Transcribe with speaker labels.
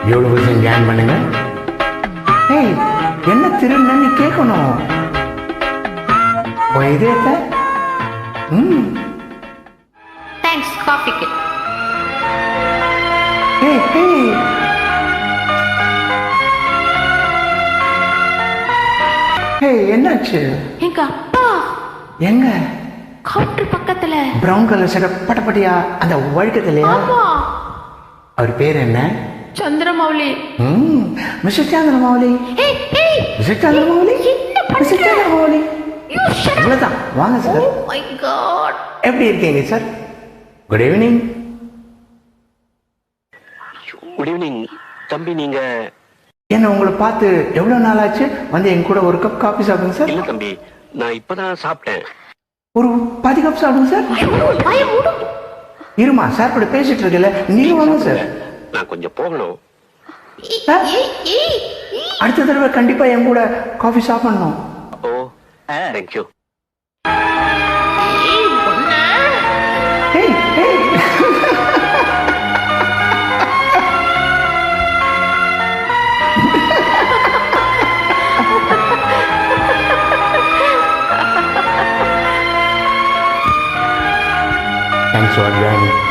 Speaker 1: Beautiful join பண்ணுங்க. ஏய், என்ன திருநா நீ கேட்கணும் இதயத்தை.
Speaker 2: தேங்க்ஸ் காஃபிக்கு.
Speaker 1: ஏய் ஏய் ஏய் என்னாச்சு?
Speaker 2: எங்க அப்பா
Speaker 1: எங்க?
Speaker 2: கவுண்டர் பக்கத்துல.
Speaker 1: பிரவுன் கலர் சட்டை பட்டப்பட்டியா அந்த வழுக்கத்திலையா?
Speaker 2: ஆமா. அவர்
Speaker 1: பேர் என்ன?
Speaker 2: சந்திரமௌலி.
Speaker 1: மிஸ்டர் சந்திரமௌலி.
Speaker 2: ஏய் ஏய்
Speaker 1: மிஸ்டர் சந்திரமௌலி. மிஸ்டர் சந்திரமௌலி. அவ்வளவுதான், வாங்க சார்.
Speaker 2: Oh my God.
Speaker 1: எப்படி இருக்கீங்க sir? Good evening.
Speaker 3: Good evening தம்பி. நீங்க
Speaker 1: என்ன உங்களை பார்த்து எவ்வளவு நாள் ஆச்சு? வந்து என் கூட ஒரு கப் காஃபி சாப்பிடுங்க சார்.
Speaker 3: இல்ல தம்பி, நான் இப்பதான் சாப்பிட்டேன்.
Speaker 1: ஒரு பாதி கப் சாப்பிடுங்க சார். இருமா சார் கூட பேசிட்டு இருக்கல, நீங்க வாங்க சார்.
Speaker 3: நான் கொஞ்சம் போகணும்.
Speaker 1: அடுத்த தடவை கண்டிப்பா என் கூட காஃபி சாப்பிடணும்.
Speaker 3: ஓ தேங்க்யூ.
Speaker 1: ஏய் ஏய் Thanks for joining.